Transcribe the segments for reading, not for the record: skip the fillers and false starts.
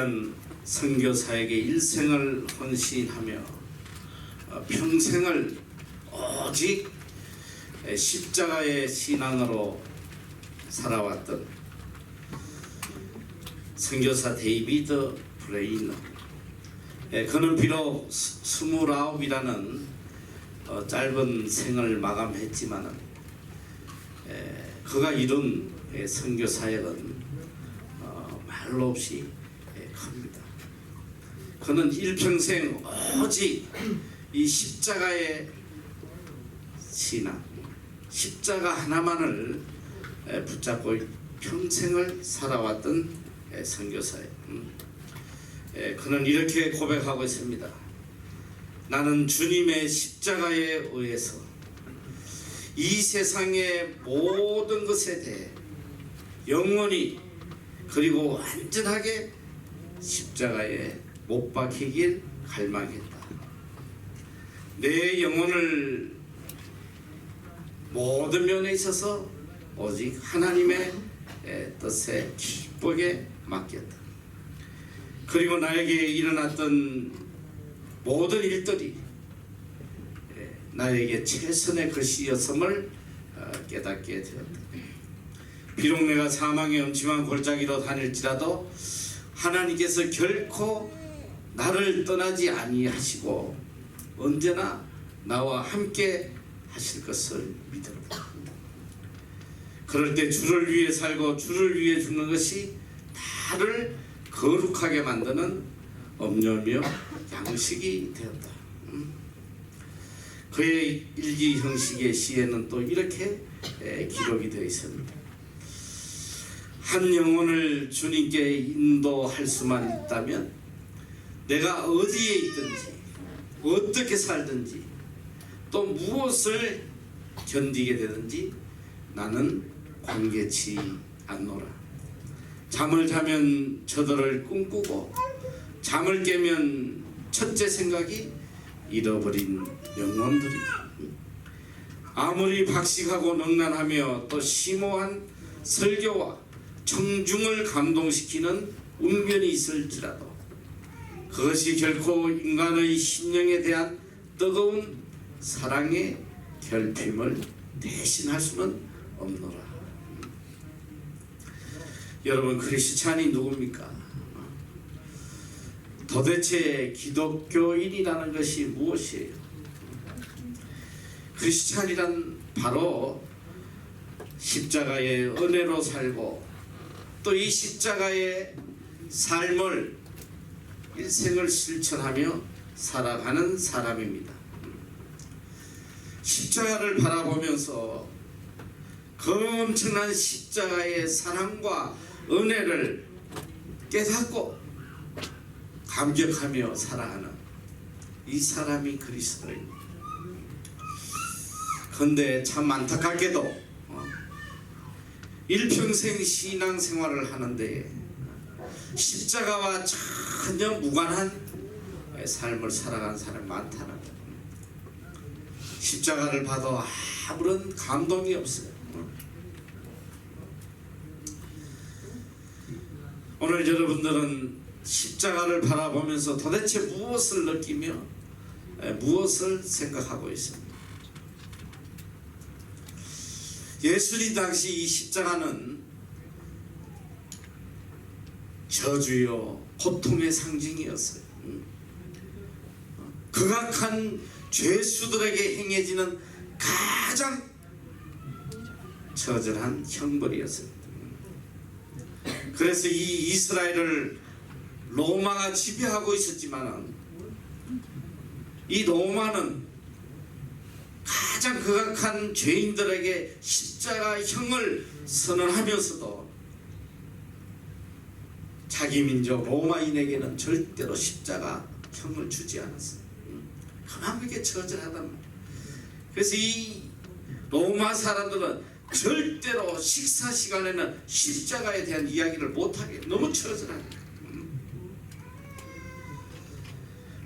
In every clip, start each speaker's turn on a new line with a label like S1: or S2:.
S1: 우리는 선교사에게 일생을 헌신하며 평생을 오직 십자가의 신앙으로 살아왔던 선교사 데이비드 브레이너. 그는 비록 29이라는 짧은 생을 마감했지만 그가 이룬 선교사역은 말로 없이 큽니다. 그는 일평생 오직 이 십자가의 신앙, 십자가 하나만을 붙잡고 평생을 살아왔던 선교사예요. 그는 이렇게 고백하고 있습니다. 나는 주님의 십자가에 의해서 이 세상의 모든 것에 대해 영원히 그리고 완전하게 십자가에 못 박히길 갈망했다. 내 영혼을 모든 면에 있어서 오직 하나님의 뜻에 기쁘게 맡겼다. 그리고 나에게 일어났던 모든 일들이 나에게 최선의 것이었음을 깨닫게 되었다. 비록 내가 사망의 음침한 골짜기로 다닐지라도 하나님께서 결코 나를 떠나지 아니하시고 언제나 나와 함께 하실 것을 믿었다. 그럴 때 주를 위해 살고 주를 위해 죽는 것이 나를 거룩하게 만드는 엄료며 양식이 되었다. 그의 일기 형식의 시에는 또 이렇게 기록이 되어 있습니다. 한 영혼을 주님께 인도할 수만 있다면 내가 어디에 있든지 어떻게 살든지 또 무엇을 견디게 되든지 나는 관계치 않노라. 잠을 자면 저들을 꿈꾸고 잠을 깨면 첫째 생각이 잃어버린 영혼들이다. 아무리 박식하고 능란하며 또 심오한 설교와 청중을 감동시키는 운변이 있을지라도 그것이 결코 인간의 심령에 대한 뜨거운 사랑의 결핍을 대신할 수는 없노라. 여러분, 크리스찬이 누굽니까? 도대체 기독교인이라는 것이 무엇이에요? 크리스찬이란 바로 십자가의 은혜로 살고 또 이 십자가의 삶을 일생을 실천하며 살아가는 사람입니다. 십자가를 바라보면서 그 엄청난 십자가의 사랑과 은혜를 깨닫고 감격하며 살아가는 이 사람이 그리스도입니다. 그런데 참 안타깝게도 일평생 신앙생활을 하는데 십자가와 전혀 무관한 삶을 살아가는 사람이 많다는 거예요. 십자가를 봐도 아무런 감동이 없어요. 오늘 여러분들은 십자가를 바라보면서 도대체 무엇을 느끼며 무엇을 생각하고 있습니까? 예수님 당시 이 십자가는 저주요 고통의 상징이었어요. 극악한 죄수들에게 행해지는 가장 처절한 형벌이었어요. 그래서 이 이스라엘을 로마가 지배하고 있었지만 이 로마는 가장 극악한 죄인들에게 십자가형을 선언하면서도 자기 민족 로마인에게는 절대로 십자가형을 주지 않았어요. 그만큼 이게 처절하단 말이에요. 그래서 이 로마 사람들은 절대로 식사 시간에는 십자가에 대한 이야기를 못하게, 너무 처절하니까.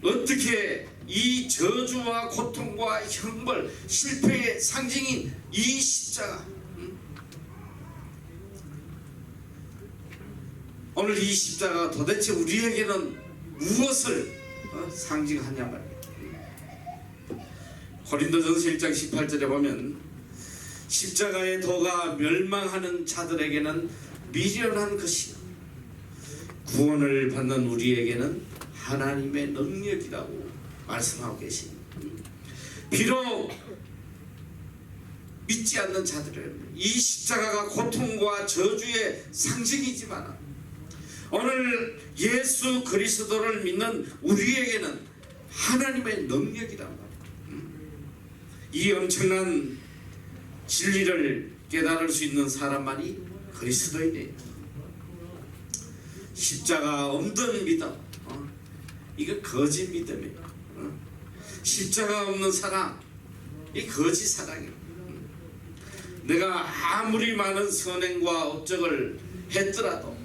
S1: 어떻게 이 저주와 고통과 형벌, 실패의 상징인 이 십자가, 오늘 이 십자가가 도대체 우리에게는 무엇을 상징하냐 말이에요. 고린도전서 1장 18절에 보면 십자가의 도가 멸망하는 자들에게는 미련한 것이요 구원을 받는 우리에게는 하나님의 능력이라고 말씀하고 계십니다. 비록 믿지 않는 자들은 이 십자가가 고통과 저주의 상징이지만 오늘 예수 그리스도를 믿는 우리에게는 하나님의 능력이란 말이에요. 이 엄청난 진리를 깨달을 수 있는 사람만이 그리스도인이에요. 십자가 없는 믿음, 이거 거짓 믿음이에요. 십자가 없는 사랑, 이 거짓 사랑이에요. 내가 아무리 많은 선행과 업적을 했더라도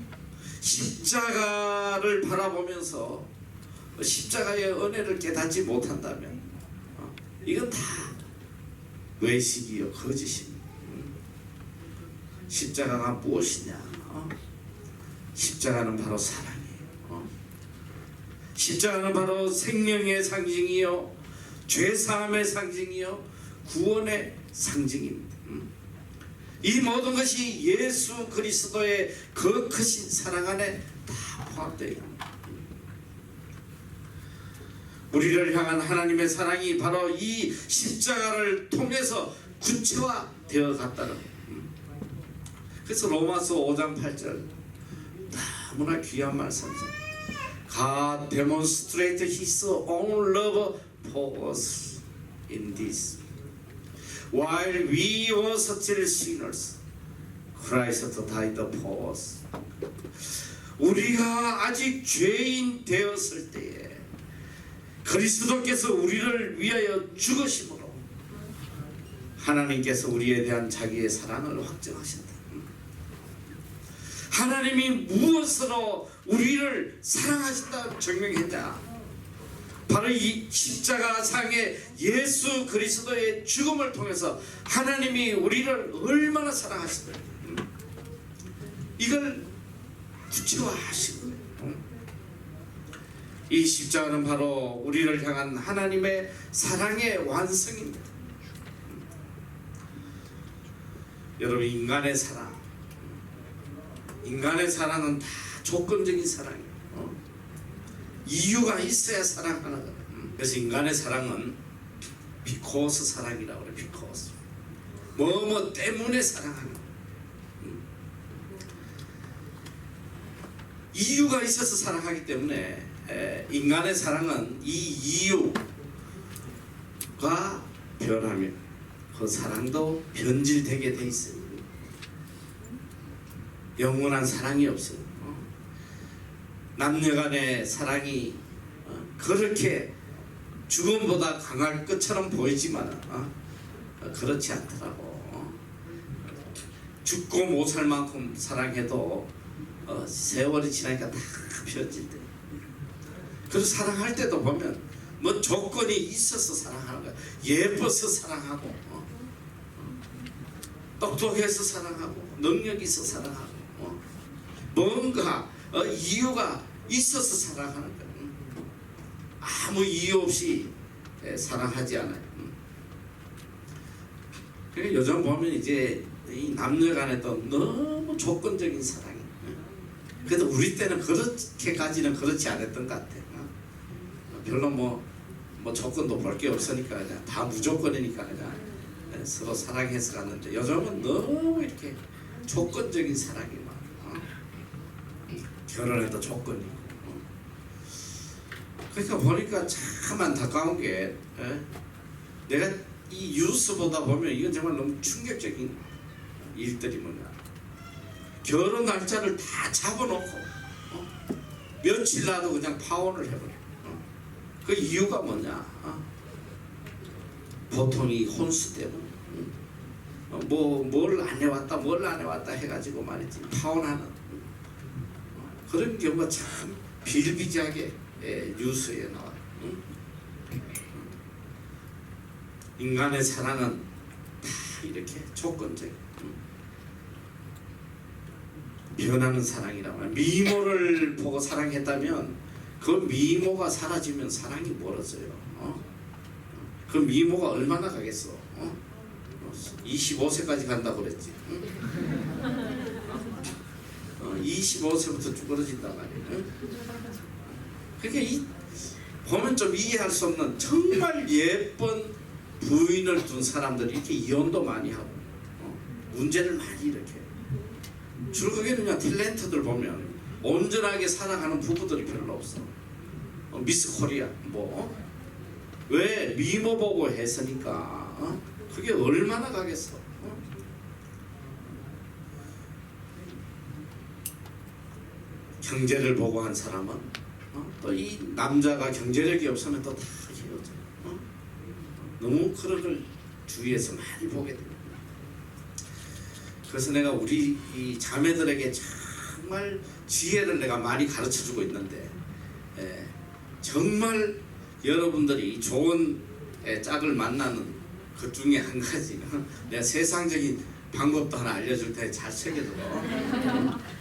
S1: 십자가를 바라보면서 십자가의 은혜를 깨닫지 못한다면 이건 다 외식이요 거짓입니다. 십자가가 무엇이냐? 십자가는 바로 사랑이에요. 십자가는 바로 생명의 상징이요 죄사함의 상징이요 구원의 상징입니다. 이 모든 것이 예수 그리스도의 그 크신 사랑 안에 다 포함되어 있습니다. 우리를 향한 하나님의 사랑이 바로 이 십자가를 통해서 구체화되어 갔다는 거예요. 그래서 로마서 5장 8절 너무나 귀한 말씀이죠. God demonstrated His own love for us in this. While we were still sinners, Christ died for us. 우리가 아직 죄인 되었을 때에 그리스도께서 우리를 위하여 죽으심으로 하나님께서 우리에 대한 자기의 사랑을 확증하신다. 하나님이 무엇으로 우리를 사랑하신다 증명했냐? 바로 이 십자가상의 예수 그리스도의 죽음을 통해서 하나님이 우리를 얼마나 사랑하시는지 이걸 구체화하신 거예요. 이 십자가는 바로 우리를 향한 하나님의 사랑의 완성입니다. 여러분, 인간의 사랑은 다 조건적인 사랑이에요. 이유가 있어야 사랑하는 거예요. 그래서 인간의 사랑은 비코스 사랑이라고 그래요. 비코스 뭐뭐 때문에 사랑하는 거예요. 이유가 있어서 사랑하기 때문에 인간의 사랑은 이 이유가 변하면 그 사랑도 변질되게 돼 있어요. 영원한 사랑이 없어요. 남녀간의 사랑이 그렇게 죽음보다 강할 것처럼 보이지만 그렇지 않더라고. 죽고 못 살 만큼 사랑해도 세월이 지나니까 다 변질돼. 그래서 사랑할 때도 보면 뭐 조건이 있어서 사랑하는 거야. 예뻐서 사랑하고 똑똑해서 사랑하고 능력이 있어서 사랑하고 뭔가 이유가 있어서 사랑하는 거야. 아무 이유 없이 사랑하지 않아요. 그러니까 요즘 보면 이제 이 남녀간에도 너무 조건적인 사랑이. 그래도 우리 때는 그렇게까지는 그렇지 않았던 것 같아. 별로 뭐 조건도 볼 게 없으니까 그냥 다 무조건이니까 그냥 서로 사랑해서 갔는데 요즘은 너무 이렇게 조건적인 사랑이 많아. 결혼해도 조건이 있고. 그러니까 보니까 참 안타까운 게 내가 이 뉴스보다 보면 이건 정말 너무 충격적인 일들이 뭐냐. 결혼 날짜를 다 잡아놓고 며칠 나도 그냥 파혼을 해버려. 그 이유가 뭐냐? 보통 이 혼수 때문에 뭘 안 해왔다 해가지고 말이지 파혼하는 그런 경우가 참 비일비재하게 뉴스에 나와요. 인간의 사랑은 다 이렇게 조건적이에요. 변하는 사랑이란 말이야. 미모를 보고 사랑했다면 그 미모가 사라지면 사랑이 멀어져요. 그 미모가 얼마나 가겠어? 25세까지 간다고 그랬지. 25세부터 쭈그러진단 말이야. 그러니까 보면 좀 이해할 수 없는 정말 예쁜 부인을 둔 사람들이 이렇게 이혼도 많이 하고 문제를 많이 일으켜요. 주로 그게 그냥 탤런트들 보면 온전하게 살아가는 부부들이 별로 없어. 미스 코리아 왜 미모 보고 했으니까 그게 얼마나 가겠어. 경제를 보고 한 사람은 또 이 남자가 경제력이 없으면 또 다 헤어져. 너무 그런 걸 주위에서 많이 보게 됩니다. 그래서 내가 우리 이 자매들에게 정말 지혜를 내가 많이 가르쳐주고 있는데, 정말 여러분들이 좋은 짝을 만나는 그 중에 한 가지, 내가 세상적인 방법도 하나 알려줄 테니 잘 새겨들어.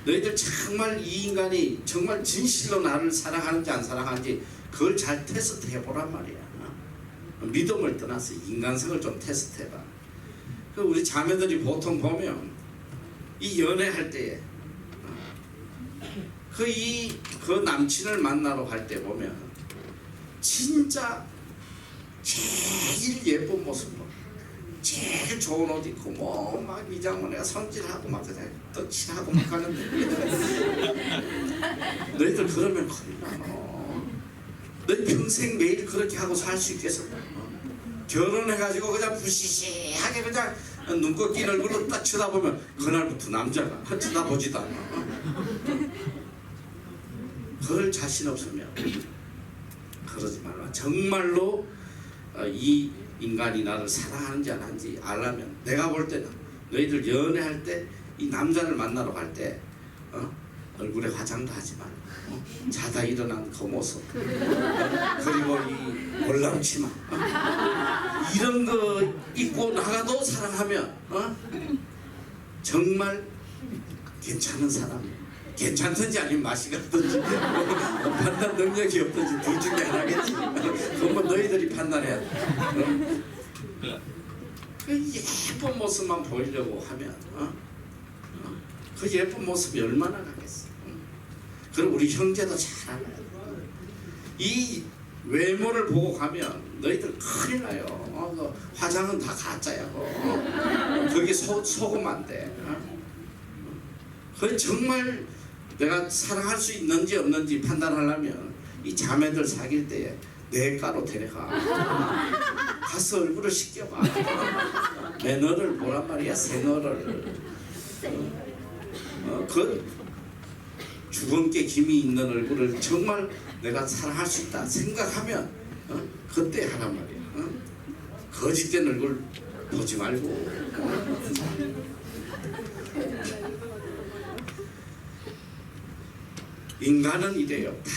S1: 너희들 정말 이 인간이 정말 진실로 나를 사랑하는지 안 사랑하는지 그걸 잘 테스트 해보란 말이야. 믿음을 떠나서 인간성을 좀 테스트 해봐. 우리 자매들이 보통 보면 이 연애할 때에 그 남친을 만나러 갈 때 보면 진짜 제일 예쁜 모습, 제일 좋은 옷 입고 막 미장원에 손질하고 막 그냥 떡칠하고 막 가는데 너희들 그러면 큰일 나. 너희 평생 매일 그렇게 하고 살 수 있겠어? 결혼해가지고 그냥 부시시하게 그냥 눈꽃 낀 얼굴로 딱 쳐다보면 그날부터 남자가 쳐다보지도 않아. 그럴 자신 없으면 그러지 말라. 정말로 이 인간이 나를 사랑하는지 안 하는지 알려면, 내가 볼 때는 너희들 연애할 때 이 남자를 만나러 갈 때 얼굴에 화장도 하지 말고 자다 일어난 그 모습, 그리고 이 월남치마 이런 거 입고 나가도 사랑하면 정말 괜찮은 사람, 괜찮든지 아니면 맛이 갔든지 판단 능력이 없든지 둘 중에 하나겠지. 그건 뭐 너희들이 판단해야 돼. 그 예쁜 모습만 보이려고 하면 그 예쁜 모습이 얼마나 가겠어. 그럼 우리 형제도 잘 알아요. 이 외모를 보고 가면 너희들 큰일 나요. 그 화장은 다 가짜야. 그게 소금 안 돼. 그 정말 내가 사랑할 수 있는지 없는지 판단하려면 이 자매들 사귈 때에 내과로 데려가. 가서 얼굴을 씻겨봐. 내 너를 보란 말이야. 새 너를. 그 주근깨 김이 있는 얼굴을 정말 내가 사랑할 수 있다 생각하면 그때 하란 말이야. 거짓된 얼굴 보지 말고. 인간은 이래요. 다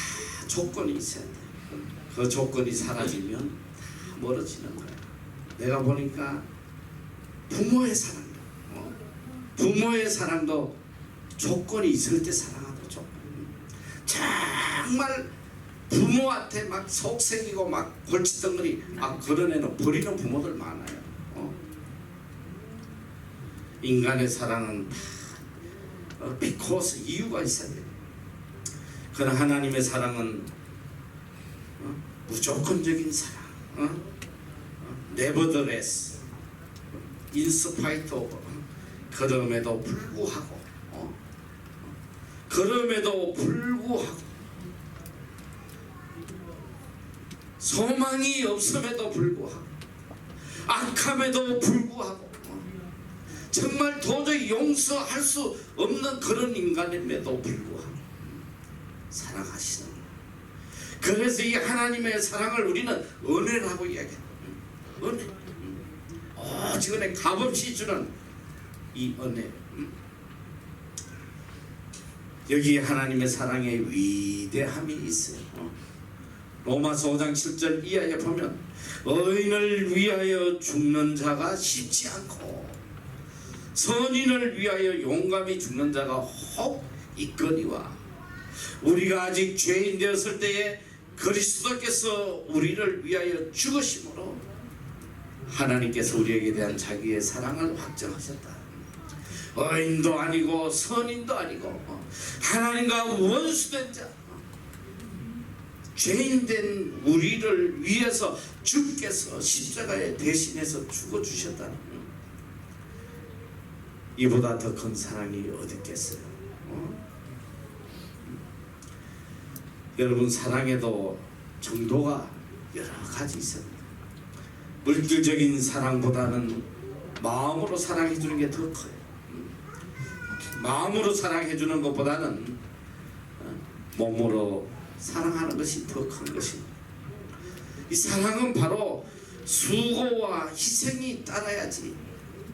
S1: 조건이 있어야 돼. 그 조건이 사라지면 다 멀어지는 거야. 내가 보니까 부모의 사랑도 조건이 있을 때 사랑하고, 조건. 정말 부모한테 막 속색이고 막 골칫덩어리 막 그런 애는 버리는 부모들 많아요. 인간의 사랑은 다 비코스 이유가 있어야 돼. 그러나 하나님의 사랑은 무조건적인 사랑, nevertheless, in spite of, 그럼에도 불구하고, 소망이 없음에도 불구하고, 악함에도 불구하고, 정말 도저히 용서할 수 없는 그런 인간임에도 불구하고 사랑하시는 거예요. 그래서 이 하나님의 사랑을 우리는 은혜라고 이야기해요. 은혜. 오직 은혜, 값없이 주는 이 은혜. 여기에 하나님의 사랑의 위대함이 있어요. 로마서 5장 7절 이하에 보면 의인을 위하여 죽는 자가 쉽지 않고 선인을 위하여 용감히 죽는 자가 혹 있거니와 우리가 아직 죄인 되었을 때에 그리스도께서 우리를 위하여 죽으심으로 하나님께서 우리에게 대한 자기의 사랑을 확정하셨다. 의인도 아니고 선인도 아니고 하나님과 원수된 자, 죄인된 우리를 위해서 주께서 십자가에 대신해서 죽어주셨다는, 이보다 더 큰 사랑이 어디 있겠어요? 여러분, 사랑에도 정도가 여러 가지 있습니다. 물질적인 사랑보다는 마음으로 사랑해 주는 게 더 커요. 마음으로 사랑해 주는 것보다는 몸으로 사랑하는 것이 더 큰 것입니다. 이 사랑은 바로 수고와 희생이 따라야지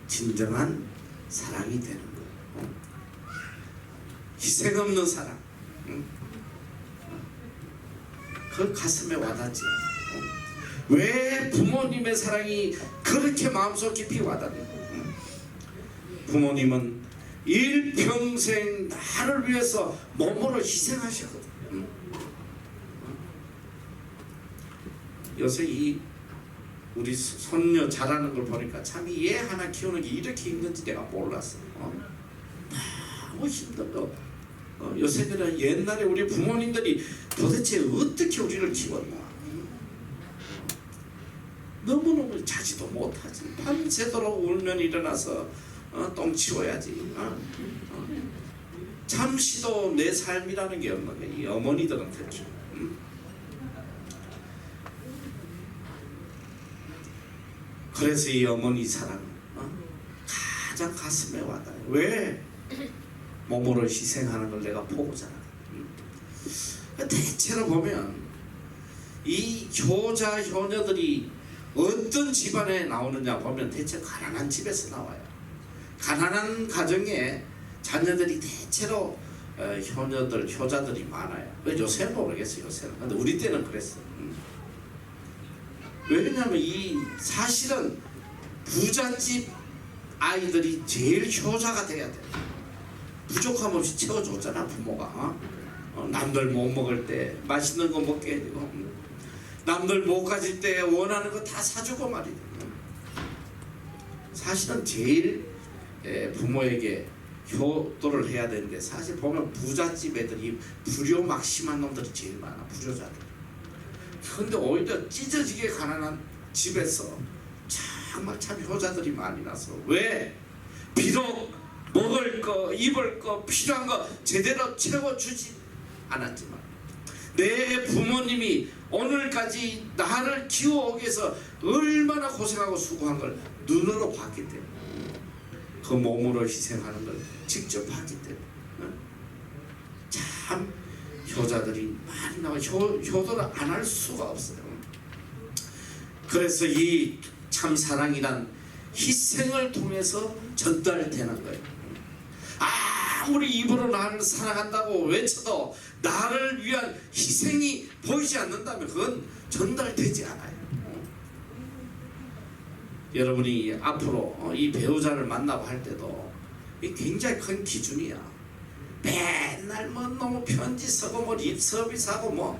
S1: 진정한 사랑이 되는 거예요. 희생 없는 사랑, 그 가슴에 와닿지. 왜 부모님의 사랑이 그렇게 마음속 깊이 와닿는 거예요? 부모님은 일평생 나를 위해서 몸으로 희생하셨거든. 요새 이 우리 손녀 자라는 걸 보니까 참 이 애 하나 키우는 게 이렇게 힘든지 내가 몰랐어. 너무 힘든 거. 요새는 옛날에 우리 부모님들이 도대체 어떻게 우리를 키웠나. 너무너무 자지도 못하지. 밤새도록 울면 일어나서 똥 치워야지. 잠시도 내 삶이라는 게 없는 거야. 이 어머니들은 특히. 그래서 이 어머니 사랑은 가장 가슴에 와닿아요. 왜? 몸으로 희생하는 걸 내가 보고잖아. 대체로 보면 이 효자 효녀들이 어떤 집안에 나오느냐 보면 대체 가난한 집에서 나와요. 가난한 가정에 자녀들이 대체로 효녀들, 효자들이 많아요. 요새는 모르겠어요. 요새는. 근데 우리 때는 그랬어. 왜냐하면 이 사실은 부잣집 아이들이 제일 효자가 돼야 돼. 부족함 없이 채워줬잖아 부모가. 남들 못 먹을 때 맛있는 거 먹게 해주고, 남들 못 가질 때 원하는 거 다 사주고 말이야. 사실은 제일 부모에게 효도를 해야 되는데, 사실 보면 부잣집 애들이 불효막심한 놈들이 제일 많아. 불효자들. 근데 오히려 찢어지게 가난한 집에서 정말 참 효자들이 많이 나서, 왜? 비록 먹을 거, 입을 거, 필요한 거 제대로 채워주지 않았지만 내 부모님이 오늘까지 나를 키워오기 위해서 얼마나 고생하고 수고한 걸 눈으로 봤기 때문에, 그 몸으로 희생하는 걸 직접 봤기 때문에 참 효자들이 많이 나와. 효도를 안 할 수가 없어요. 그래서 이 참 사랑이란 희생을 통해서 전달되는 거예요. 아무리 입으로 나를 사랑한다고 외쳐도 나를 위한 희생이 보이지 않는다면 그건 전달되지 않아요. 여러분이 앞으로 이 배우자를 만나고 할 때도 굉장히 큰 기준이야. 맨날 뭐 너무 편지 쓰고 뭐 립서비스하고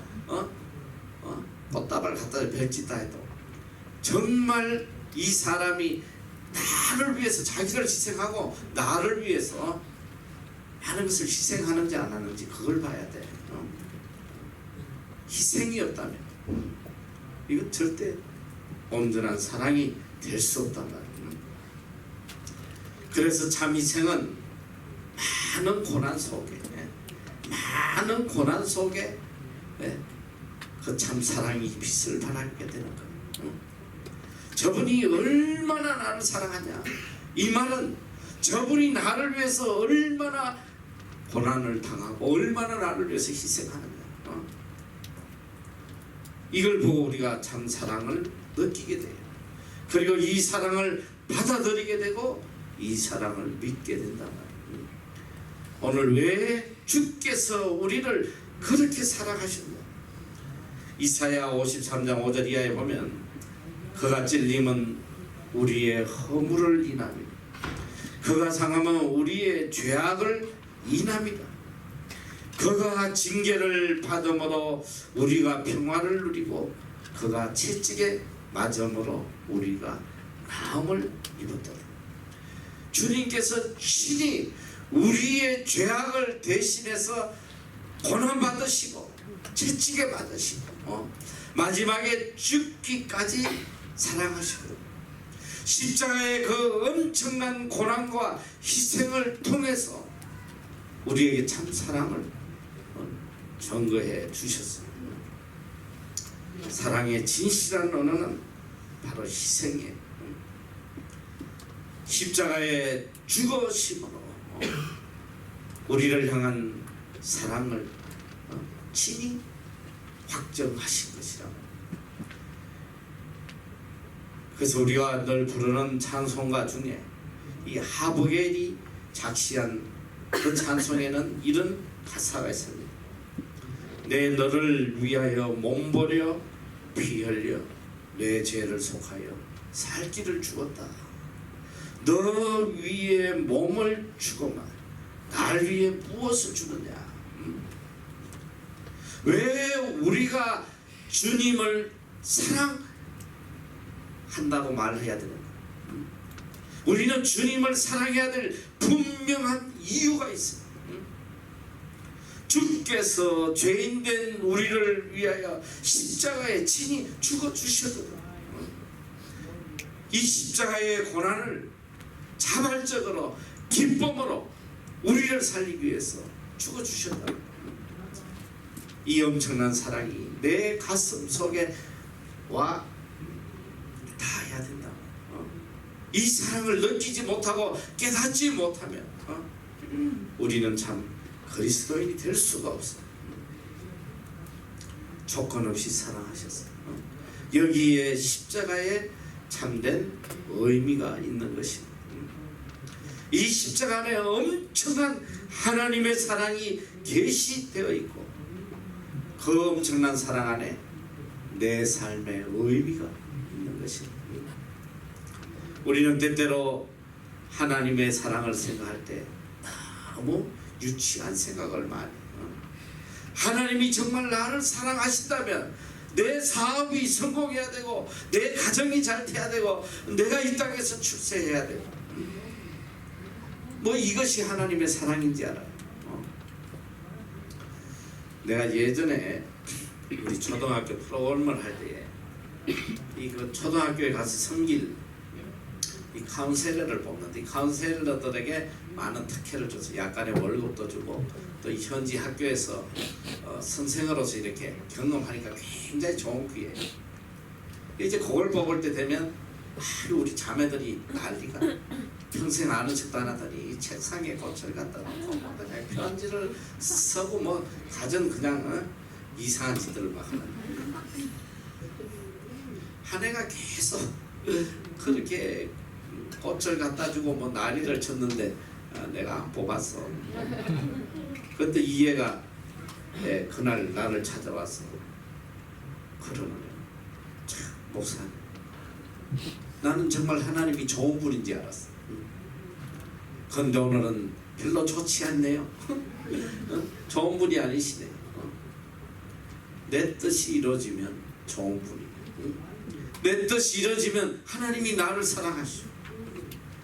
S1: 꽃다발 갖다 별짓 다 해도 정말 이 사람이 나를 위해서 자기를 희생하고 나를 위해서 많은 것을 희생하는지 안 하는지 그걸 봐야 돼. 희생이 없다면 이건 절대 온전한 사랑이 될 수 없단 말이에요. 그래서 참 희생은 많은 고난 속에 그 참 사랑이 빛을 발하게 되는 거예요. 저분이 얼마나 나를 사랑하냐, 이 말은 저분이 나를 위해서 얼마나 고난을 당하고 얼마나 나를 위해서 희생하느냐, 이걸 보고 우리가 참 사랑을 느끼게 돼요. 그리고 이 사랑을 받아들이게 되고 이 사랑을 믿게 된단 말이에요. 오늘 왜 주께서 우리를 그렇게 사랑하셨냐? 이사야 53장 5절 이하에 보면 그가 찔림은 우리의 허물을 인하며 그가 상하면 우리의 죄악을 인합니다. 그가 징계를 받음으로 우리가 평화를 누리고 그가 채찍에 맞음으로 우리가 나음을 입었다. 주님께서 친히 우리의 죄악을 대신해서 고난받으시고 채찍에 맞으시고 마지막에 죽기까지 사랑하시고 십자가의 그 엄청난 고난과 희생을 통해서 우리에게 참 사랑을 증거해 주셨습니다. 사랑의 진실한 언어는 바로 희생이에요. 십자가의 죽으심으로 우리를 향한 사랑을 친히 확정하신 것이라고. 그래서 우리가 늘 부르는 찬송가 중에 이 하복엘이 작시한 그 찬송에는 이런 가사가 있습니다. 내 너를 위하여 몸버려 피 흘려 내 죄를 속하여 살 길을 주었다. 너 위에 몸을 주고만 날 위해 무엇을 주느냐. 왜 우리가 주님을 사랑한다고 말해야 되는가? 우리는 주님을 사랑해야 될 분명한 이유가 있습니다. 주께서 죄인된 우리를 위하여 십자가에 친히 죽어주셨거든. 이 십자가의 고난을 자발적으로 기쁨으로 우리를 살리기 위해서 죽어주셨다. 이 엄청난 사랑이 내 가슴 속에 와 닿아야 된다. 이 사랑을 느끼지 못하고 깨닫지 못하면 우리는 참 그리스도인이 될 수가 없어. 조건 없이 사랑하셨어요. 여기에 십자가에 참된 의미가 있는 것입니다. 이 십자가 안에 엄청난 하나님의 사랑이 계시되어 있고 그 엄청난 사랑 안에 내 삶의 의미가 있는 것입니다. 우리는 때때로 하나님의 사랑을 생각할 때 너무 유치한 생각을 많이 해요. 하나님이 정말 나를 사랑하신다면 내 사업이 성공해야 되고 내 가정이 잘 돼야 되고 내가 이 땅에서 출세해야 되고 뭐 이것이 하나님의 사랑인지 알아요. 내가 예전에 우리 초등학교 프로그램을 할 때에 이 초등학교에 가서 섬길 이 카운셀러를 뽑는데 이 카운셀러들에게 많은 특혜를 줘서 약간의 월급도 주고 또 이 현지 학교에서 선생으로서 이렇게 경험하니까 굉장히 좋은 기회예요. 이제 그걸 뽑을 때 되면 우리 자매들이 난리가 평생 아는 척도 안 하더니 책상에 꽃을 갖다 놓고 그냥 편지를 쓰고 뭐 가전 그냥 이상한 짓들을 막 하는 한 해가 계속 그렇게 꽃을 갖다 주고 뭐 난리를 쳤는데 내가 안 뽑았어. 그때 이해가 그날 나를 찾아왔어. 그러는 거야. 참 목사님, 나는 정말 하나님이 좋은 분인지 알았어. 그런데 오늘은 별로 좋지 않네요. 좋은 분이 아니시네. 내 뜻이 이루어지면 좋은 분이고 내 뜻이 이루어지면 하나님이 나를 사랑하시오.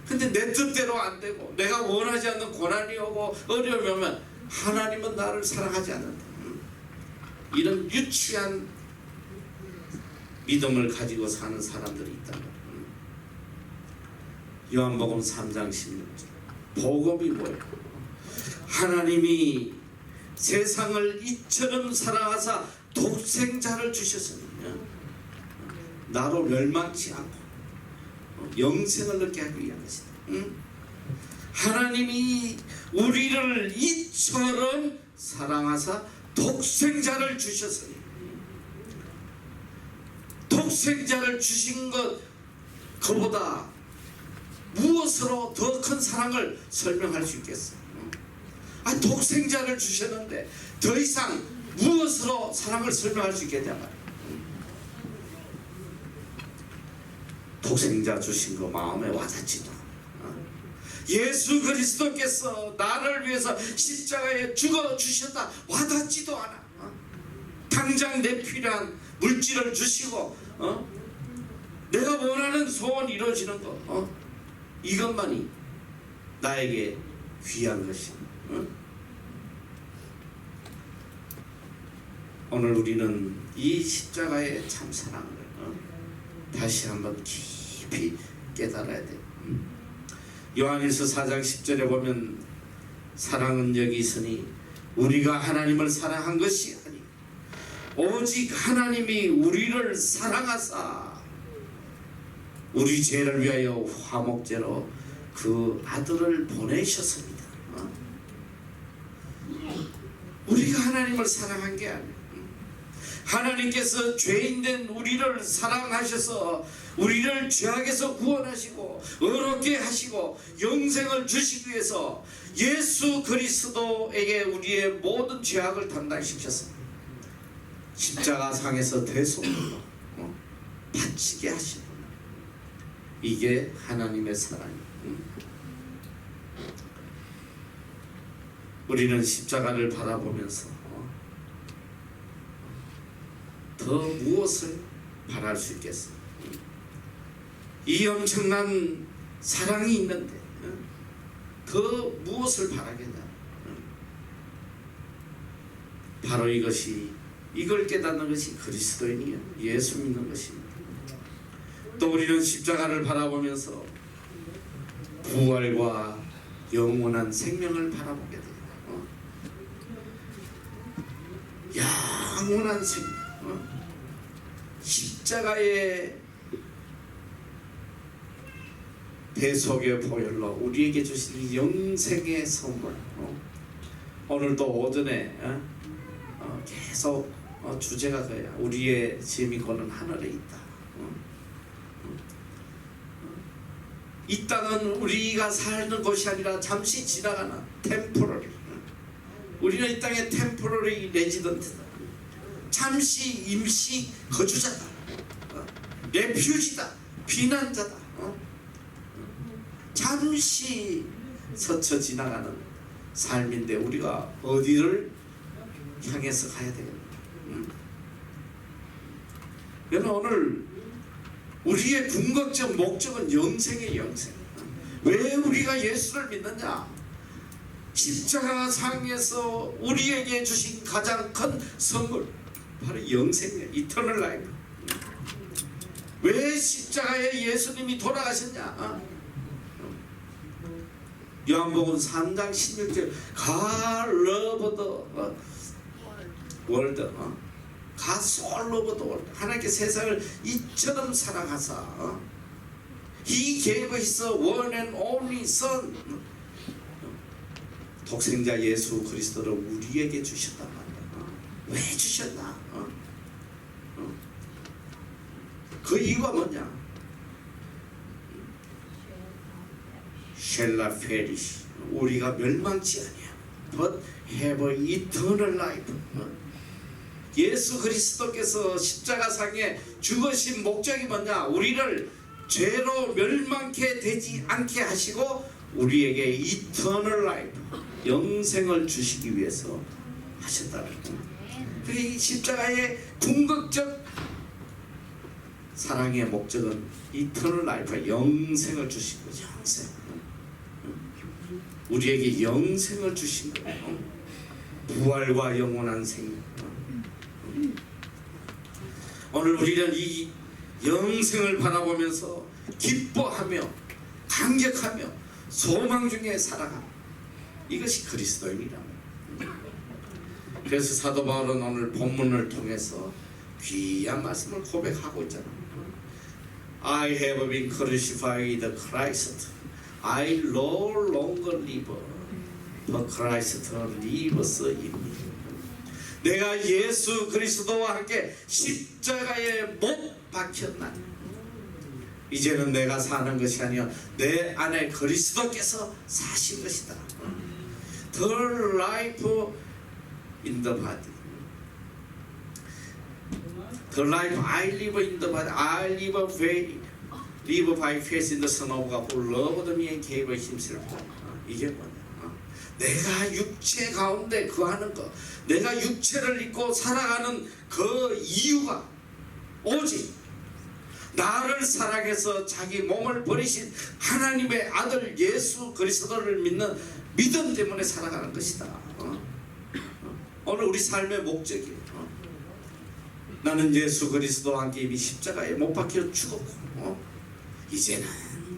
S1: 근데 내 뜻대로 안 되고 내가 원하지 않는 고난이 오고 어려움이 오면 하나님은 나를 사랑하지 않는다. 이런 유치한 믿음을 가지고 사는 사람들이 있다. 요한복음 3장 16절 복음이 뭐예요? 하나님이 세상을 이처럼 사랑하사 독생자를 주셨으니 나로 멸망치 않고 영생을 얻게 하기 위한 것이다. 하나님이 우리를 이처럼 사랑하사 독생자를 주셨으니 독생자를 주신 것 그보다 무엇으로 더 큰 사랑을 설명할 수 있겠어요? 독생자를 주셨는데 더 이상 무엇으로 사랑을 설명할 수 있겠냐 말이에요. 독생자 주신 거 마음에 와닿지도 않아. 예수 그리스도께서 나를 위해서 십자가에 죽어 주셨다 와닿지도 않아. 당장 내 필요한 물질을 주시고 내가 원하는 소원 이루어지는 거 이것만이 나에게 귀한 것이야. 오늘 우리는 이 십자가의 참 사랑을 다시 한번 깊이 깨달아야 돼. 요한일서 4장 10절에 보면 사랑은 여기 있으니 우리가 하나님을 사랑한 것이 아니 오직 하나님이 우리를 사랑하사 우리 죄를 위하여 화목제로 그 아들을 보내셨습니다. 우리가 하나님을 사랑한 게 아니에요. 하나님께서 죄인된 우리를 사랑하셔서 우리를 죄악에서 구원하시고 의롭게 하시고 영생을 주시기 위해서 예수 그리스도에게 우리의 모든 죄악을 담당시켰습니다. 십자가상에서 대속으로 바치게 하시고 이게 하나님의 사랑이에요. 우리는 십자가를 바라보면서 더 무엇을 바랄 수 있겠어요? 이 엄청난 사랑이 있는데 더 무엇을 바라겠냐? 바로 이걸 깨닫는 것이 그리스도인이요 예수 믿는 것입니다. 또 우리는 십자가를 바라보면서 부활과 영원한 생명을 바라보게 돼요. 영원한 생명. 십자가의 대속의 보혈로 우리에게 주신 영생의 선물. 오늘도 오전에 계속 주제가 그야 우리의 짐이 고는 하늘에 있다. 이 땅은 우리가 사는 곳이 아니라 잠시 지나가는 템포러리. 우리는 이 땅의 템포러리 레지던트다. 잠시 임시 거주자다. 레퓨지다. 피난자다. 잠시 스쳐 지나가는 삶인데 우리가 어디를 향해서 가야 되겠나? 그러나 오늘 우리의 궁극적 목적은 영생의 영생. 왜 우리가 예수를 믿느냐? 십자가 상에서 우리에게 주신 가장 큰 선물 바로 영생이에요. 이터널 라이프. 왜 십자가에 예수님이 돌아가셨냐? 요한복음 3장 16절 God loved the world God so loved the world 하나님께 세상을 이처럼 사랑하사 He gave His one and only Son 독생자 예수 그리스도를 우리에게 주셨단 말이야. 왜 주셨나? 그 이유가 뭐냐? shall not perish 우리가 멸망치 아니야 but have eternal life. 예수 그리스도께서 십자가상에 죽으신 목적이 뭐냐? 우리를 죄로 멸망케 되지 않게 하시고 우리에게 eternal life 영생을 주시기 위해서 하셨다는 거예요. 이 십자가의 궁극적 사랑의 목적은 eternal life 영생을 주신 거죠. 영생. 우리에게 영생을 주신 거예요. 부활과 영원한 생명. 오늘 우리는 이 영생을 바라보면서 기뻐하며 감격하며 소망 중에 살아가는 이것이 그리스도인이라. 그래서 사도 바울은 오늘 본문을 통해서 귀한 말씀을 고백하고 있잖아. I have been crucified with Christ. I no longer live, but Christ lives in me. 내가 예수 그리스도와 함께 십자가에 못 박혔나. 이제는 내가 사는 것이 아니요 내 안에 그리스도께서 사신 것이다. The life in the body. The life I live in the body. I live very Live by faith in the Son of God who loved me and gave himself. 이게 뭐냐? 내가 육체 가운데 거하는 것, 내가 육체를 입고 살아가는 그 이유가 오직 나를 사랑해서 자기 몸을 버리신 하나님의 아들 예수 그리스도를 믿는 믿음 때문에 살아가는 것이다. 오늘 우리 삶의 목적이 나는 예수 그리스도와 함께 이미 십자가에 못 박혀 죽었고 이제는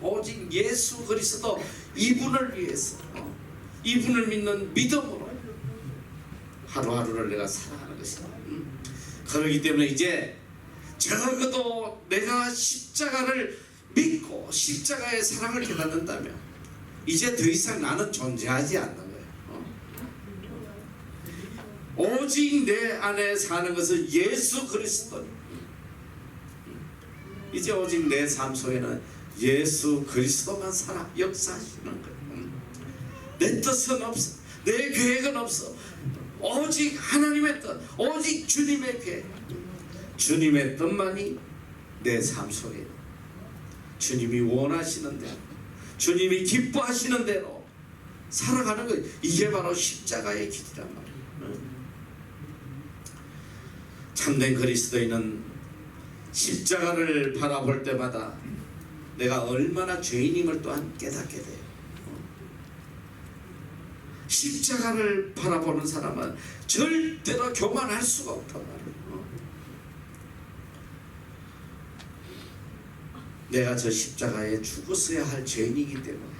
S1: 오직 예수 그리스도 이분을 위해서 이분을 믿는 믿음으로 하루하루를 내가 살아가는 것이다. 그렇기 때문에 이제 적어도 내가 십자가를 믿고 십자가의 사랑을 깨닫는다면 이제 더 이상 나는 존재하지 않는 거예요. 오직 내 안에 사는 것은 예수 그리스도. 이제 오직 내 삶 속에는 예수 그리스도만 살아 역사하시는 거예요. 내 뜻은 없어, 내 계획은 없어. 오직 하나님의 뜻, 오직 주님의 계획, 주님의 뜻만이 내 삶 속에 주님이 원하시는 대로, 주님이 기뻐하시는 대로 살아가는 거예요. 이게 바로 십자가의 길이란 말이에요. 참된 그리스도인은 십자가를 바라볼 때마다 내가 얼마나 죄인임을 또한 깨닫게 돼요. 십자가를 바라보는 사람은 절대로 교만할 수가 없단 말이에요. 내가 저 십자가에 죽었어야 할 죄인이기 때문에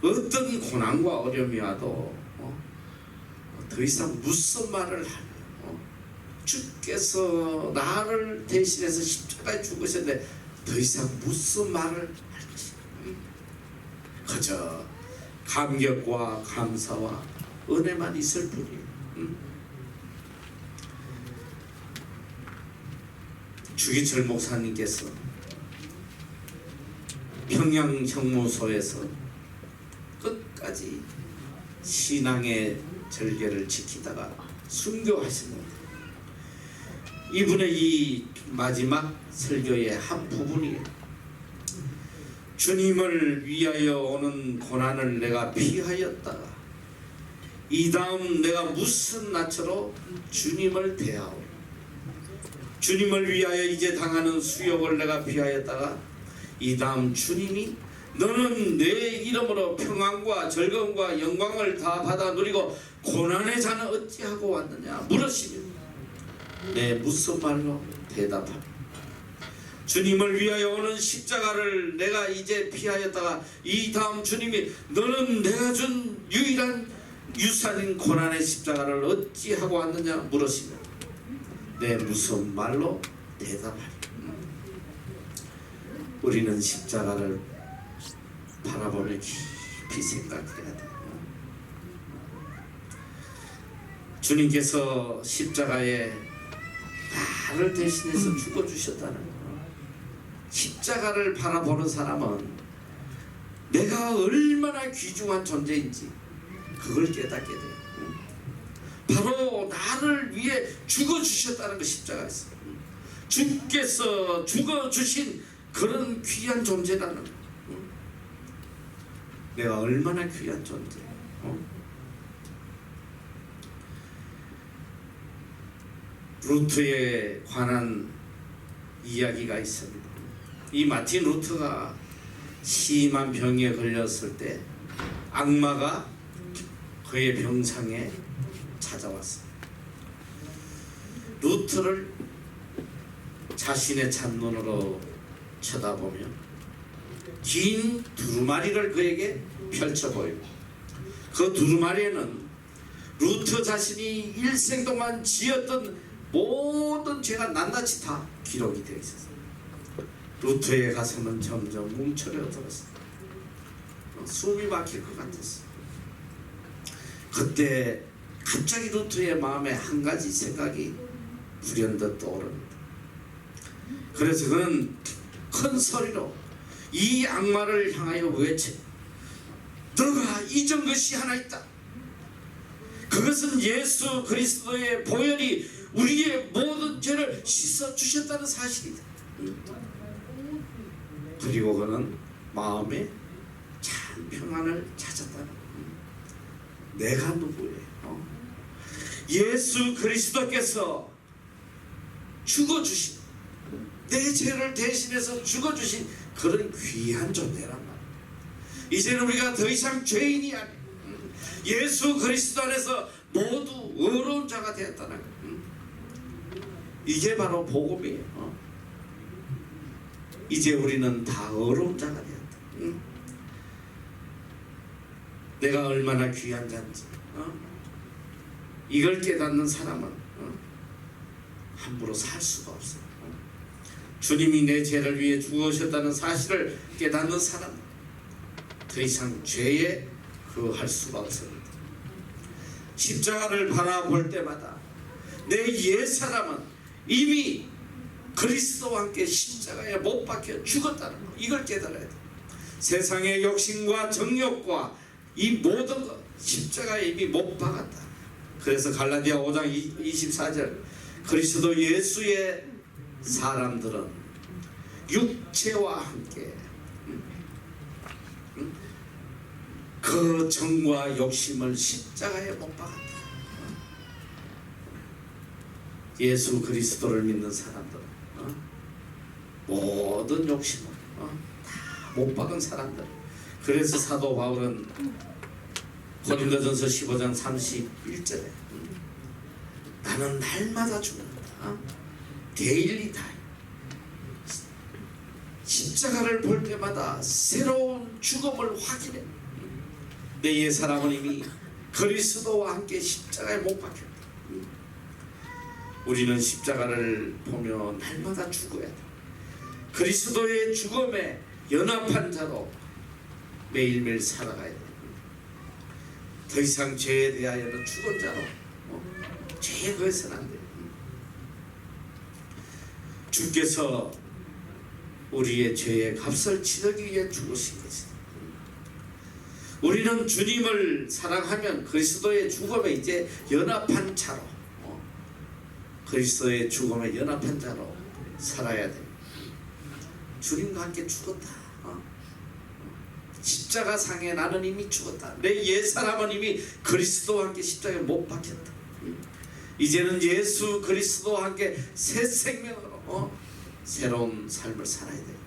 S1: 어떤 고난과 어려움이 와도 더 이상 무슨 말을 하며 주께서 나를 대신해서 십자가에 죽으셨는데 더 이상 무슨 말을 할 것이냐. 그저 감격과 감사와 은혜만 있을 뿐이에요. 주기철 목사님께서 평양 형무소에서 끝까지 신앙의 절개를 지키다가 순교하신 이분의 이 마지막 설교의 한 부분이에요. 주님을 위하여 오는 고난을 내가 피하였다가 이 다음 내가 무슨 낯으로 주님을 대하오. 주님을 위하여 이제 당하는 수욕을 내가 피하였다가 이 다음 주님이 너는 내 이름으로 평안과 즐거움과 영광을 다 받아 누리고 고난의 자는 어찌하고 왔느냐 물으시면 내 무슨 말로 대답합니다. 주님을 위하여 오는 십자가를 내가 이제 피하였다가 이 다음 주님이 너는 내가 준 유일한 유산인 고난의 십자가를 어찌하고 왔느냐 물으시면 내 무슨 말로 대답하리. 우리는 십자가를 바라보며 깊이 생각해야 돼요. 주님께서 십자가에 나를 대신해서 죽어주셨다는 거. 십자가를 바라보는 사람은 내가 얼마나 귀중한 존재인지 그걸 깨닫게 돼요. 바로 나를 위해 죽어주셨다는 거. 십자가에서 주께서 죽어주신 그런 귀한 존재라는 거. 내가 얼마나 귀한 존재. 루트에 관한 이야기가 있습니다. 이 마틴 루트가 심한 병에 걸렸을 때 악마가 그의 병상에 찾아왔어요. 루트를 자신의 찬눈으로 쳐다보며 긴 두루마리를 그에게 펼쳐 보이고 그 두루마리에는 루트 자신이 일생 동안 지었던 모든 죄가 낱낱이 다 기록이 되어 있었어요. 루트의 가슴은 점점 뭉쳐들었어요. 숨이 막힐 것 같았어요. 그때 갑자기 루트의 마음에 한 가지 생각이 불현듯 떠오릅니다. 그래서 그는 큰 소리로 이 악마를 향하여 외쳐 너가 잊은 것이 하나 있다. 그것은 예수 그리스도의 보혈이 우리의 모든 죄를 씻어 주셨다는 사실이다. 그리고 그는 마음에 참 평안을 찾았다는. 내가 누구예요? 예수 그리스도께서 죽어주신, 내 죄를 대신해서 죽어주신 그런 귀한 존재란 말이에요. 이제는 우리가 더 이상 죄인이 아니에요. 예수 그리스도 안에서 모두 의로운 자가 되었다는 거예요. 이게 바로 복음이에요. 이제 우리는 다 의로운 자가 되었다. 내가 얼마나 귀한 자인지 이걸 깨닫는 사람은 함부로 살 수가 없어요. 주님이 내 죄를 위해 죽으셨다는 사실을 깨닫는 사람은 더 이상 죄에 그할 수가 없습니다. 십자가를 바라볼 때마다 내 옛사람은 이미 그리스도와 함께 십자가에 못 박혀 죽었다는 거, 이걸 깨달아야 돼. 세상의 욕심과 정욕과 이 모든 것 십자가에 이미 못 박았다. 그래서 갈라디아 5장 24절 그리스도 예수의 사람들은 육체와 함께 그 정과 욕심을 십자가에 못 박았다. 예수 그리스도를 믿는 사람들은 모든 욕심을 다 못 박은 사람들. 그래서 사도 바울은 고린도전서 15장 31절에 나는 날마다 죽는다. 데일리 타임. 십자가를 볼 때마다 새로운 죽음을 확인해. 내 옛사람은 이미 그리스도와 함께 십자가에 못 박혔다. 우리는 십자가를 보며 날마다 죽어야 돼. 그리스도의 죽음에 연합한 자로 매일매일 살아가야 돼. 더 이상 죄에 대하여는 죽은 자로 죄에 거해서는 안 돼. 주께서 우리의 죄의 값을 치르기 위해 죽으신 것이다. 우리는 주님을 사랑하면 그리스도의 죽음에 이제 연합한 자로, 그리스도의 죽음에 연합한 자로 살아야 돼. 주님과 함께 죽었다. 십자가 상에 나는 이미 죽었다. 내 옛사람은 이미 그리스도와 함께 십자가에 못 박혔다. 이제는 예수 그리스도와 함께 새 생명으로 새로운 삶을 살아야 돼.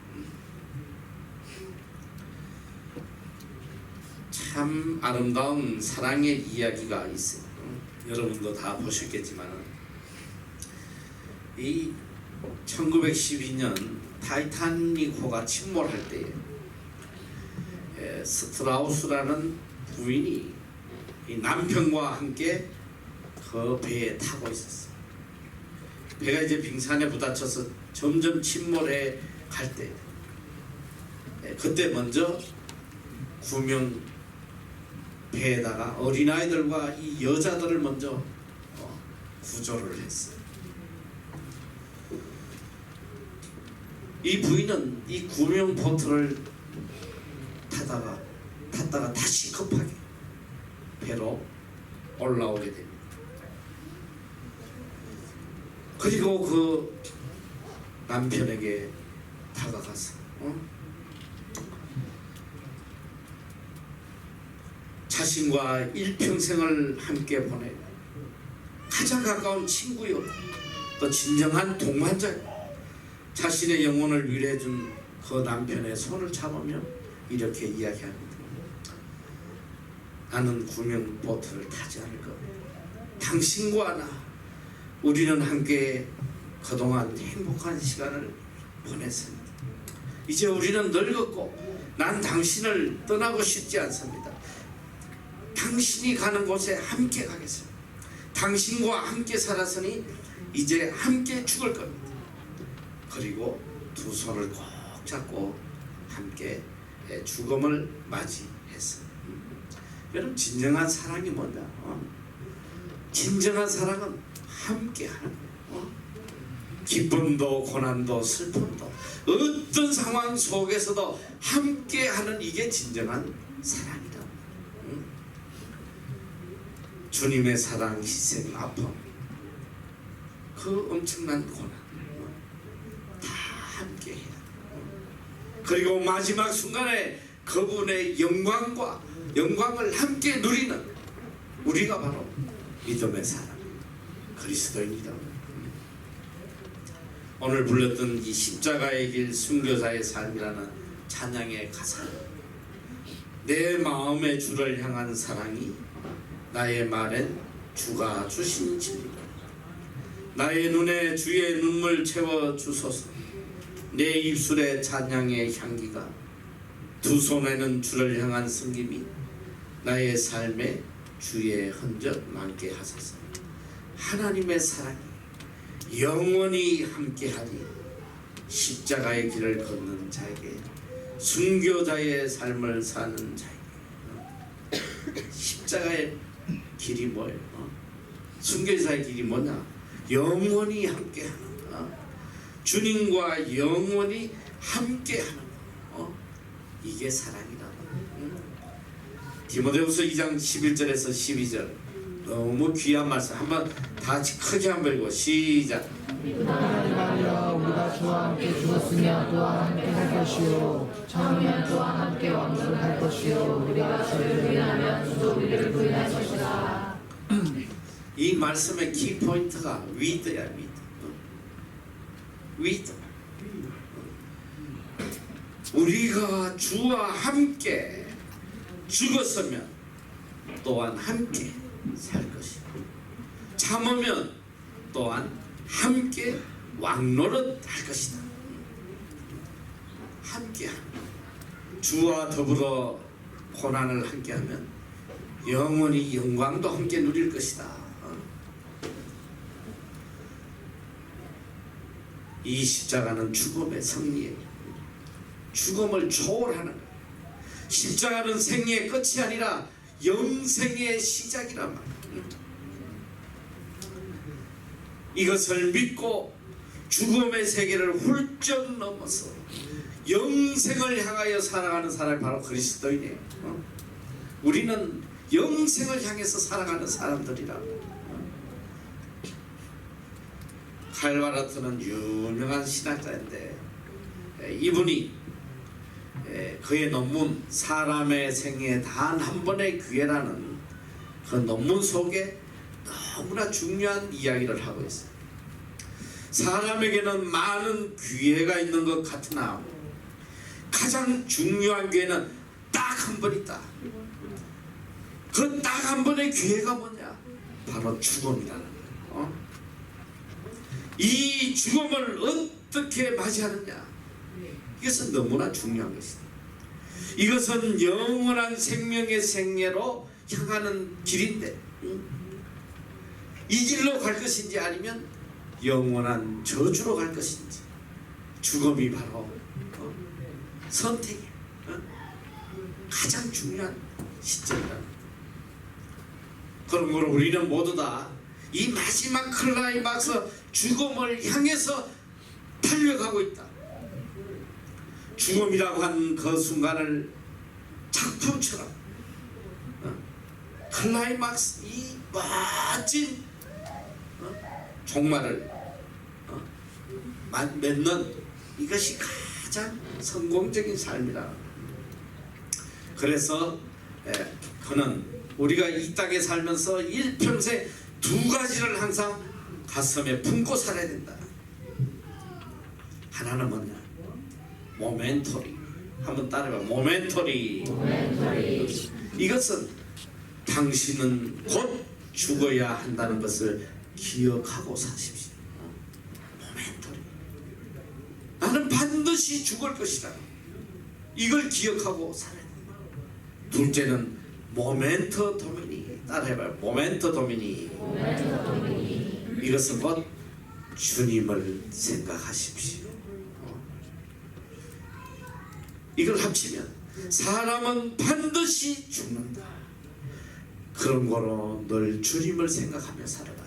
S1: 참 아름다운 사랑의 이야기가 있어요. 여러분도 다 보셨겠지만 이 1912년 타이타닉호가 침몰할 때에 스트라우스라는 부인이 이 남편과 함께 그 배에 타고 있었어요. 배가 이제 빙산에 부딪혀서 점점 침몰해 갈 때, 그때 먼저 구명 배에다가 어린아이들과 이 여자들을 먼저 구조를 했어요. 이 부인은 이 구명 보트를 탔다가 다시 급하게 배로 올라오게 됩니다. 그리고 그 남편에게 다가가서 자신과 일평생을 함께 보내 가장 가까운 친구요, 또 진정한 동반자요, 자신의 영혼을 위로해준 그 남편의 손을 잡으며 이렇게 이야기합니다. 나는 구명보트를 타지 않을 겁니다. 당신과 나, 우리는 함께 그동안 행복한 시간을 보냈습니다. 이제 우리는 늙었고 난 당신을 떠나고 싶지 않습니다. 당신이 가는 곳에 함께 가겠습니다. 당신과 함께 살았으니 이제 함께 죽을 겁니다. 그리고 두 손을 꼭 잡고 함께 죽음을 맞이했어요. 여러분, 진정한 사랑이 뭐냐? 진정한 사랑은 함께하는 거예요. 기쁨도 고난도 슬픔도 어떤 상황 속에서도 함께하는, 이게 진정한 사랑이다. 주님의 사랑, 희생, 아픔, 그 엄청난 고난 다 함께해야 돼. 그리고 마지막 순간에 그분의 영광을 함께 누리는 우리가 바로 믿음의 사람 그리스도입니다. 오늘 불렀던 이 십자가의 길 순교자의 삶이라는 찬양의 가사, 내 마음의 주를 향한 사랑이 나의 말엔 주가 주신 진리라. 나의 눈에 주의 눈물 채워 주소서. 내 입술에 찬양의 향기가, 두 손에는 주를 향한 섬김이 나의 삶에 주의 흔적 남게 하소서. 하나님의 사랑이 영원히 함께하니 십자가의 길을 걷는 자에게, 순교자의 삶을 사는 자에게 십자가의 길이 뭐예요? 순교자의 길이 뭐냐? 영원히 함께하는 주님과 영원히 함께하는 이게 사랑이다. 디모데후서 2장 11절에서 12절 너무 귀한 말씀. 한번 다 같이 크게 한번 읽고 시작.
S2: 우리가 주와 함께 죽었으며 또한 함께 할 것이요 처음이면 또한 함께 왕노를 것이요 우리가 주를 부인하면 주도 우리를 부인할 것이다.
S1: 이 말씀의 키포인트가 위드야. 위드. 우리가 주와 함께 죽었으면 또한 함께 살 것이고, 참으면 또한 함께 왕노릇 할 것이다. 함께하는, 주와 더불어 고난을 함께하면 영원히 영광도 함께 누릴 것이다. 이 십자가는 죽음의 승리예요. 죽음을 초월하는 거예요. 십자가는 생애의 끝이 아니라 영생의 시작이란 말이에요. 이것을 믿고 죽음의 세계를 훌쩍 넘어서 영생을 향하여 살아가는 사람이 바로 그리스도인이에요. 우리는 영생을 향해서 살아가는 사람들이라고. 칼바르트는 유명한 신학자인데, 이분이 그의 논문 사람의 생에 단 한 번의 기회라는 그 논문 속에 너무나 중요한 이야기를 하고 있어요. 사람에게는 많은 기회가 있는 것 같으나 가장 중요한 기회는 딱 한 번 있다. 그 딱 한 번의 기회가 뭐냐? 바로 죽음이라는 거예요. 이 죽음을 어떻게 맞이하느냐? 이것은 너무나 중요한 것이다. 이것은 영원한 생명의 생애로 향하는 길인데, 이 길로 갈 것인지 아니면 영원한 저주로 갈 것인지, 죽음이 바로 선택이에요. 가장 중요한 시점이다. 그런 걸 우리는 모두 다 이 마지막 클라이막스 죽음을 향해서 달려가고 있다. 죽음이라고 한 그 순간을 작품처럼 클라이막스, 이 멋진 종말을 맺는 이것이 가장 성공적인 삶이라. 그래서 그는 우리가 이 땅에 살면서 일평생 두 가지를 항상 가슴에 품고 살아야 된다. 하나는 뭐냐? 모멘토리. 한번 따라해봐. 모멘토리. 이것은 당신은 곧 죽어야 한다는 것을 기억하고 사십시오. 모멘토리. 나는 반드시 죽을 것이다. 이걸 기억하고 살아야 된다. 둘째는 모멘토 도미니. 따라해봐요. 모멘토 도미니. 이것은 곧 주님을 생각하십시오. 이걸 합치면 사람은 반드시 죽는다. 그런 거로 늘 주님을 생각하며 살아라.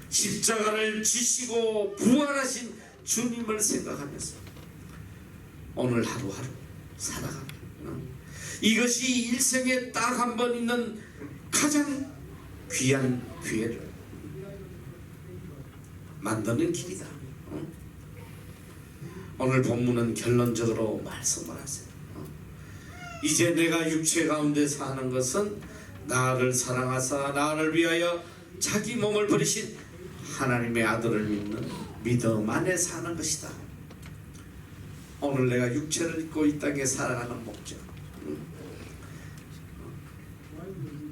S1: 십자가를 지시고 부활하신 주님을 생각하면서 오늘 하루하루 살아가며, 이것이 일생에 딱 한 번 있는 가장 귀한 기회를 만드는 길이다. 오늘 본문은 결론적으로 말씀을 하세요. 이제 내가 육체 가운데 사는 것은 나를 사랑하사 나를 위하여 자기 몸을 버리신 하나님의 아들을 믿는 믿음 안에 사는 것이다. 오늘 내가 육체를 입고 이 땅에 살아가는 목적,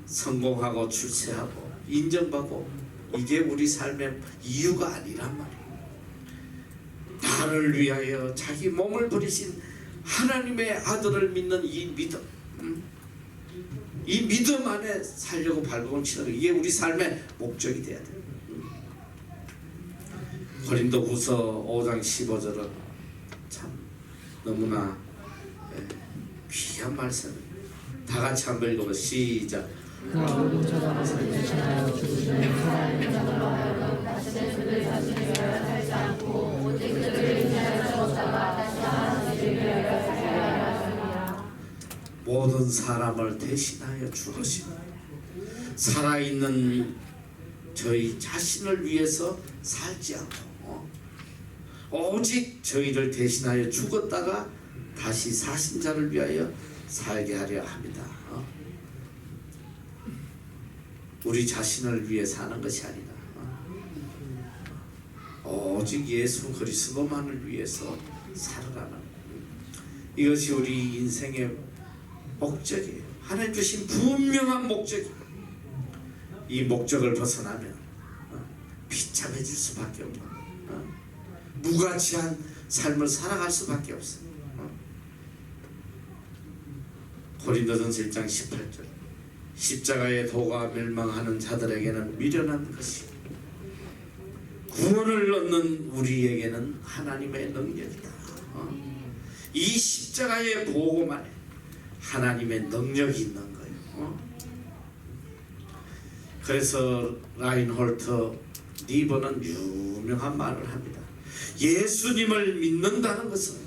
S1: 성공하고 출세하고 인정받고 이게 우리 삶의 이유가 아니란 말이에요. 나를 위하여 자기 몸을 버리신 하나님의 아들을 믿는 이 믿음, 이 믿음 안에 살려고 발버둥치는 거, 이게 우리 삶의 목적이 돼야 돼요. 고린도후서 5장 15절은 참 너무나 귀한 말씀이에요. 다 같이 한번 읽어봐. 시작.
S2: 그가 모든 자들을 대신하여 죽으시는 하나님의 자들로 하여금 다시는 그들 자신을 위하여 살지 않고 오직 그들을 위하여 죽었다가 다시 하나님을 위하여 살아야 하시리라.
S1: 모든 사람을 대신하여 죽으시는, 살아있는 저희 자신을 위해서 살지 않고 오직 저희를 대신하여 죽었다가 다시 사신 자를 위하여 살게 하려 합니다. 우리 자신을 위해 사는 것이 아니다. 오직 예수 그리스도만을 위해서 살아가는, 이것이 우리 인생의 목적이에요. 하나님 주신 분명한 목적이, 이 목적을 벗어나면 비참해질 수밖에 없는, 무가치한 삶을 살아갈 수밖에 없어요. 고린도전서 1장 18절, 십자가의 도가 멸망하는 자들에게는 미련한 것이 구원을 얻는 우리에게는 하나님의 능력이다. 이 십자가의 복음 안에 하나님의 능력이 있는 거예요. 그래서 라인홀트 리버는 유명한 말을 합니다. 예수님을 믿는다는 것은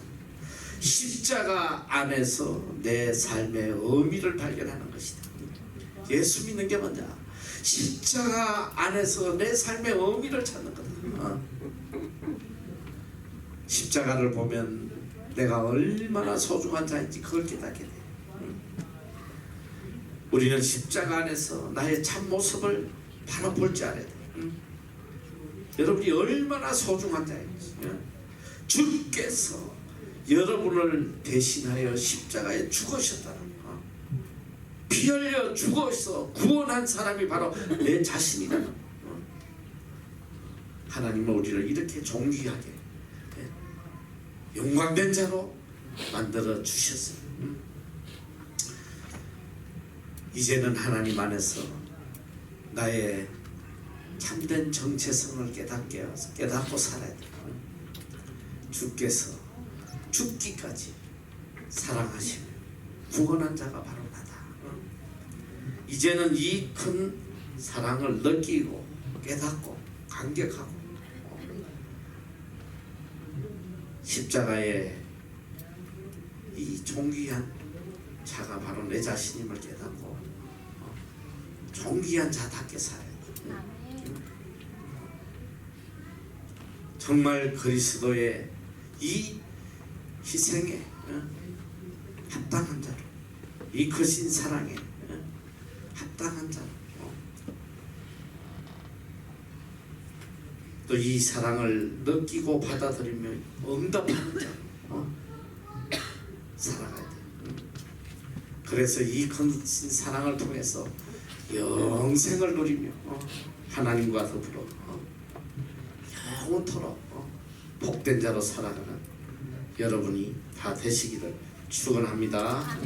S1: 십자가 안에서 내 삶의 의미를 발견하는 것이다. 예수 믿는 게 뭐냐? 십자가 안에서 내 삶의 의미를 찾는 거다. 십자가를 보면 내가 얼마나 소중한 자인지 그걸 깨닫게 돼. 우리는 십자가 안에서 나의 참 모습을 바로 볼 줄 알아야 돼. 여러분이 얼마나 소중한 자인지. 주께서 여러분을 대신하여 십자가에 죽으셨다는 거, 피 흘려 죽어서 구원한 사람이 바로 내 자신이라는 거. 하나님은 우리를 이렇게 존귀하게 영광된 자로 만들어 주셨어요. 이제는 하나님 안에서 나의 참된 정체성을 깨닫고 살아야 돼요. 주께서 죽기까지 사랑하시며 구원한 자가 바로 나다. 이제는 이 큰 사랑을 느끼고 깨닫고 감격하고 십자가의 이 존귀한 자가 바로 내 자신임을 깨닫고 존귀한 자답게 살아야 돼. 정말 그리스도의 이 희생에 합당한 자로, 이 크신 사랑에 합당한 자로, 또 이 사랑을 느끼고 받아들이며 응답하는 자로 살아가야 돼. 그래서 이 큰 사랑을 통해서 영생을 누리며 하나님과 더불어 영원토록 복된 자로 살아가는 여러분이 다 되시기를 축원합니다.